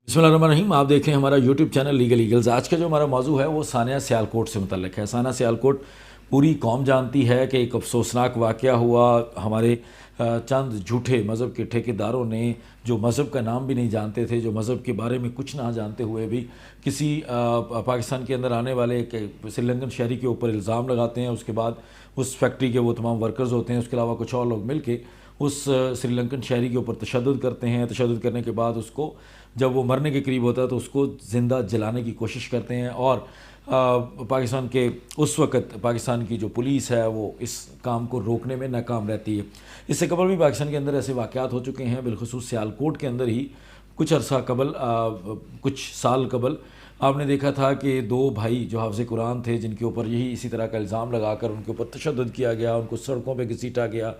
बिस्मिल्लाहिर्रहमानिर्रहीम। आप देख रहे हैं हमारा यूट्यूब चैनल लीगल ईगल्स। आज का जो हमारा मौजू है वो सानिया सियालकोट से मुतल्लिक है। सानिया सियालकोट पूरी कौम जानती है कि एक अफसोसनाक वाक़या हुआ। हमारे चंद झूठे मज़हब के ठेकेदारों ने, जो मज़हब का नाम भी नहीं जानते थे, जो मज़हब के बारे में कुछ ना जानते हुए भी किसी पाकिस्तान के अंदर आने वाले एक श्रीलंकन शहरी के ऊपर इल्ज़ाम लगाते हैं। उसके बाद उस फैक्ट्री के वो तमाम वर्कर्स होते हैं, उसके अलावा कुछ और लोग मिल के उस श्रीलंकन शहरी के ऊपर तशद्दुद करते हैं। तशद्दुद करने के बाद उसको, जब वो मरने के करीब होता है तो उसको ज़िंदा जलाने की कोशिश करते हैं। और पाकिस्तान के उस वक़्त पाकिस्तान की जो पुलिस है वो इस काम को रोकने में नाकाम रहती है। इससे कबल भी पाकिस्तान के अंदर ऐसे वाक़यात हो चुके हैं। बिलखुसूस सियालकोट के अंदर ही कुछ अरसा कबल, कुछ साल कबल आपने देखा था कि दो भाई जो हाफ़िज़ कुरान थे, जिनके ऊपर यही इसी तरह का इल्ज़ाम लगाकर उनके ऊपर तशद्दुद किया गया, उनको सड़कों पे घसीटा गया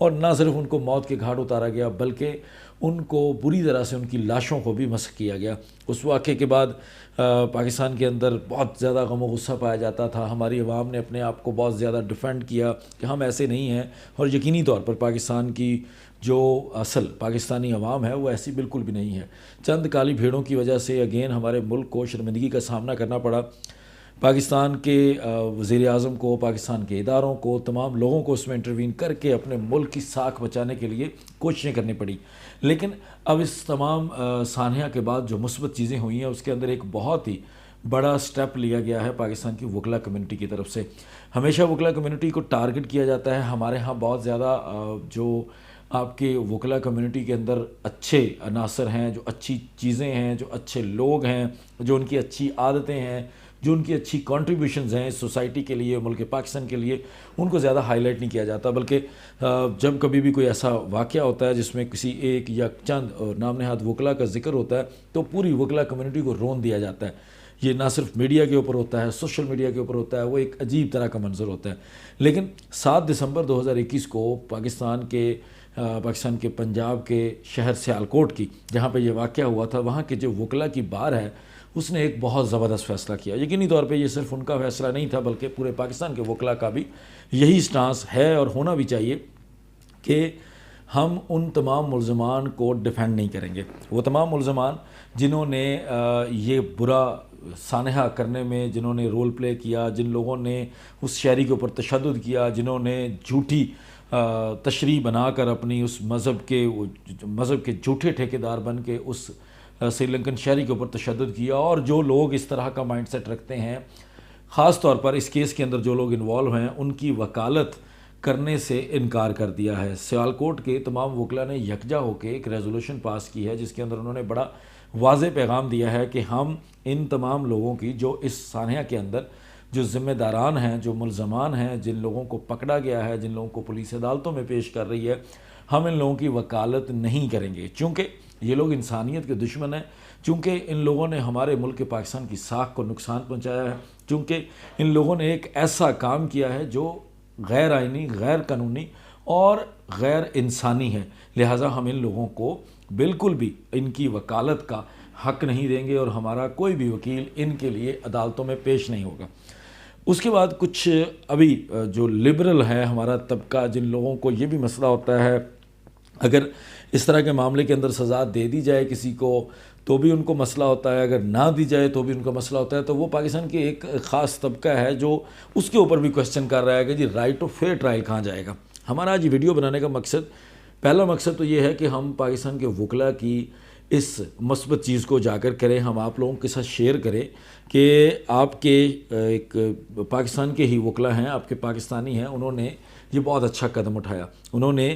और ना सिर्फ उनको मौत के घाट उतारा गया बल्कि उनको बुरी तरह से उनकी लाशों को भी मस्ख़ किया गया। उस वाक़े के बाद पाकिस्तान के अंदर बहुत ज़्यादा गम व गुस्सा पाया जाता था। हमारी अवाम ने अपने आप को बहुत ज़्यादा डिफेंड किया कि हम ऐसे नहीं हैं, और यकीनी तौर पर पाकिस्तान की जो असल पाकिस्तानी अवाम है वो ऐसी बिल्कुल भी नहीं है। चंद काली भेड़ों की वजह से अगेन हमारे मुल्क को शर्मिंदगी का सामना करना पड़ा। पाकिस्तान के वज़ीर आज़म को, पाकिस्तान के इदारों को, तमाम लोगों को उसमें इंटरवीन करके अपने मुल्क की साख बचाने के लिए कोशिशें करनी पड़ी। लेकिन अब इस तमाम सानिया के बाद जो मुस्बत चीज़ें हुई हैं उसके अंदर एक बहुत ही बड़ा स्टेप लिया गया है पाकिस्तान की वकला कम्युनिटी की तरफ से। हमेशा वकला कम्युनिटी को टारगेट किया जाता है। हमारे यहाँ बहुत ज़्यादा जो आपके वकला कम्युनिटी के अंदर अच्छे अनासर हैं, जो अच्छी चीज़ें हैं, जो अच्छे लोग हैं, जो उनकी अच्छी आदतें हैं, जो उनकी अच्छी कंट्रीब्यूशंस हैं इस सोसाइटी के लिए, मुल्क पाकिस्तान के लिए, उनको ज़्यादा हाईलाइट नहीं किया जाता। बल्कि जब कभी भी कोई ऐसा वाक़या होता है जिसमें किसी एक या चंद नाम नहाद वकला का जिक्र होता है तो पूरी वकला कम्युनिटी को रोन दिया जाता है। ये ना सिर्फ मीडिया के ऊपर होता है, सोशल मीडिया के ऊपर होता है। वो एक अजीब तरह का मंजर होता है। लेकिन 7 दिसंबर 2021 को पाकिस्तान के पंजाब के शहर सियालकोट की, जहाँ पे ये वाक़या हुआ था, वहाँ के जो वकला की बार है उसने एक बहुत ज़बरदस्त फ़ैसला किया। यकीनी तौर पे ये सिर्फ उनका फ़ैसला नहीं था बल्कि पूरे पाकिस्तान के वकला का भी यही स्टांस है और होना भी चाहिए कि हम उन तमाम मुल्ज़मान को डिफेंड नहीं करेंगे। वो तमाम मुल्ज़मान जिन्होंने ये बुरा सानहा करने में जिन्होंने रोल प्ले किया, जिन लोगों ने उस शहरी के ऊपर तशद्दुद किया, जिन्होंने झूठी तशरीह बनाकर अपनी उस मज़हब के झूठे ठेकेदार बन के उस श्रीलंकन शहरी के ऊपर तशद्दुद किया, और जो लोग इस तरह का माइंडसेट रखते हैं, ख़ास तौर पर इस केस के अंदर जो लोग इन्वॉल्व हैं, उनकी वकालत करने से इनकार कर दिया है। सियालकोट के तमाम वकला ने यकजा होकर एक रेजोल्यूशन पास की है जिसके अंदर उन्होंने बड़ा वाज़े पैगाम दिया है कि हम इन तमाम लोगों की, जो इस सानिया के अंदर जो ज़िम्मेदारान हैं, जो मुल्ज़मान हैं, जिन लोगों को पकड़ा गया है, जिन लोगों को पुलिस अदालतों में पेश कर रही है, हम इन लोगों की वकालत नहीं करेंगे। चूँकि ये लोग इंसानियत के दुश्मन हैं, चूँकि इन लोगों ने हमारे मुल्क पाकिस्तान की साख को नुकसान पहुँचाया है, चूँकि इन लोगों ने एक ऐसा काम किया है जो गैर आइनी, गैर कानूनी और गैर इंसानी है। लिहाजा हम इन लोगों को बिल्कुल भी इनकी वकालत का हक़ नहीं देंगे और हमारा कोई भी वकील इनके लिए अदालतों में पेश नहीं होगा। उसके बाद कुछ अभी जो लिबरल है हमारा तबका, जिन लोगों को ये भी मसला होता है अगर इस तरह के मामले के अंदर सज़ा दे दी जाए किसी को तो भी उनको मसला होता है, अगर ना दी जाए तो भी उनका मसला होता है। तो वो पाकिस्तान की एक ख़ास तबका है जो उसके ऊपर भी क्वेश्चन कर रहा है कि जी राइट टू फेयर ट्रायल कहाँ जाएगा। हमारा आज वीडियो बनाने का मकसद, पहला मकसद तो ये है कि हम पाकिस्तान के वकला की इस मस्बत चीज़ को उजागर करें, हम आप लोगों के साथ शेयर करें कि आपके एक पाकिस्तान के ही वकला हैं, आपके पाकिस्तानी हैं, उन्होंने ये बहुत अच्छा कदम उठाया। उन्होंने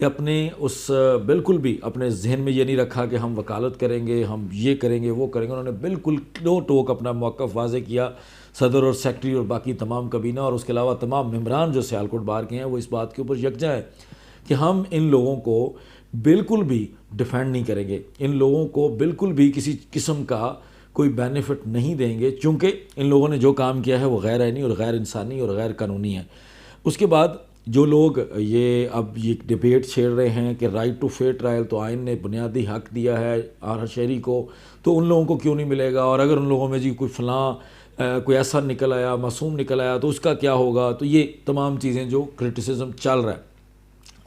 अपने उस बिल्कुल भी अपने जहन में ये नहीं रखा कि हम वकालत करेंगे, हम ये करेंगे, वो करेंगे। उन्होंने बिल्कुल नो टोक अपना मौक़िफ़ वाज़े किया। सदर और सेक्रेटरी और बाकी तमाम कबीना और उसके अलावा तमाम मेम्बरान जो सियालकोट बार के हैं वो इस बात के ऊपर यकजा है कि हम इन लोगों को बिल्कुल भी डिफेंड नहीं करेंगे, इन लोगों को बिल्कुल भी किसी किस्म का कोई बेनिफिट नहीं देंगे, चूँकि इन लोगों ने जो काम किया है वो गैर आइनी और गैर इंसानी और गैर कानूनी है। उसके बाद जो लोग अब ये डिबेट छेड़ रहे हैं कि राइट टू फेयर ट्रायल तो आइन ने बुनियादी हक़ दिया है हर शहरी को, तो उन लोगों को क्यों नहीं मिलेगा, और अगर उन लोगों में जी कोई कोई ऐसा निकल आया, मासूम निकल आया तो उसका क्या होगा। तो ये तमाम चीज़ें जो क्रिटिसिज्म चल रहा है,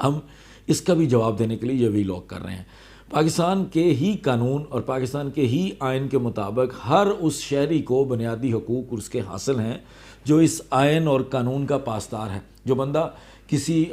हम इसका भी जवाब देने के लिए ये वीलॉग कर रहे हैं। پاکستان کے ہی قانون اور پاکستان کے ہی آئین کے مطابق ہر اس شہری کو بنیادی حقوق اس کے حاصل ہیں جو اس آئین اور قانون کا پاسدار ہے۔ جو بندہ کسی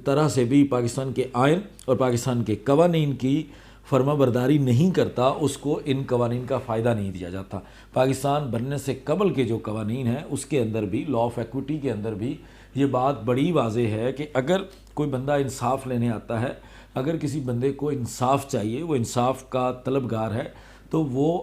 طرح سے بھی پاکستان کے آئین اور پاکستان کے قوانین کی فرما برداری نہیں کرتا، اس کو ان قوانین کا فائدہ نہیں دیا جاتا۔ پاکستان بننے سے قبل کے جو قوانین ہیں اس کے اندر بھی، لا آف ایکویٹی کے اندر بھی یہ بات بڑی واضح ہے کہ اگر کوئی بندہ انصاف لینے آتا ہے، اگر کسی بندے کو انصاف چاہیے، وہ انصاف کا طلبگار ہے، تو وہ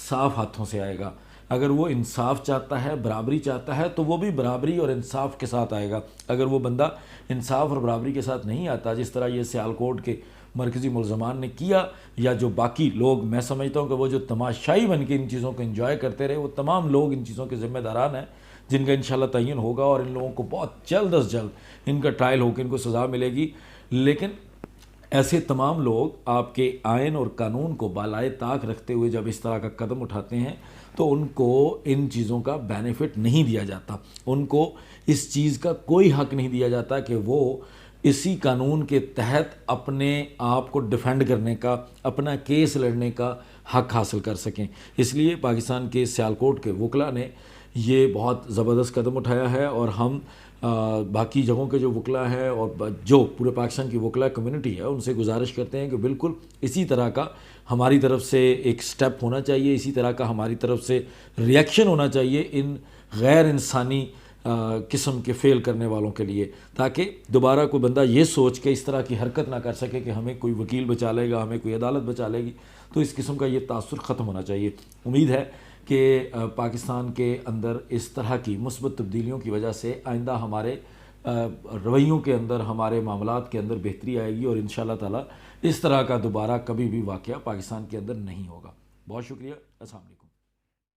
صاف ہاتھوں سے آئے گا۔ اگر وہ انصاف چاہتا ہے، برابری چاہتا ہے، تو وہ بھی برابری اور انصاف کے ساتھ آئے گا۔ اگر وہ بندہ انصاف اور برابری کے ساتھ نہیں آتا، جس طرح یہ سیالکوٹ کے مرکزی ملزمان نے کیا، یا جو باقی لوگ، میں سمجھتا ہوں کہ وہ جو تماشائی بن کے ان چیزوں کو انجوائے کرتے رہے، وہ تمام لوگ ان چیزوں کے ذمہ داران ہیں، جن کا انشاءاللہ تعین ہوگا، اور ان لوگوں کو بہت جلد از جلد ان کا ٹرائل ہو کے ان کو سزا ملے گی۔ لیکن ایسے تمام لوگ آپ کے آئین اور قانون کو بالائے طاق رکھتے ہوئے جب اس طرح کا قدم اٹھاتے ہیں تو ان کو ان چیزوں کا بینیفٹ نہیں دیا جاتا، ان کو اس چیز کا کوئی حق نہیں دیا جاتا کہ وہ اسی قانون کے تحت اپنے آپ کو ڈیفینڈ کرنے کا، اپنا کیس لڑنے کا حق حاصل کر سکیں۔ اس لیے پاکستان کے سیالکوٹ کے وکلاء نے یہ بہت زبردست قدم اٹھایا ہے، اور ہم باقی جگہوں کے جو وکلاء ہیں اور جو پورے پاکستان کی وکلاء کمیونٹی ہے ان سے گزارش کرتے ہیں کہ بالکل اسی طرح کا ہماری طرف سے ایک سٹیپ ہونا چاہیے، اسی طرح کا ہماری طرف سے ریئیکشن ہونا چاہیے ان غیر انسانی قسم کے فیل کرنے والوں کے لیے، تاکہ دوبارہ کوئی بندہ یہ سوچ کے اس طرح کی حرکت نہ کر سکے کہ ہمیں کوئی وکیل بچا لے گا، ہمیں کوئی عدالت بچا لے گی۔ تو اس قسم کا یہ تاثر ختم ہونا چاہیے۔ امید ہے کہ پاکستان کے اندر اس طرح کی مثبت تبدیلیوں کی وجہ سے آئندہ ہمارے رویوں کے اندر، ہمارے معاملات کے اندر بہتری آئے گی، اور انشاءاللہ تعالی اس طرح کا دوبارہ کبھی بھی واقعہ پاکستان کے اندر نہیں ہوگا۔ بہت شکریہ، السلام علیکم۔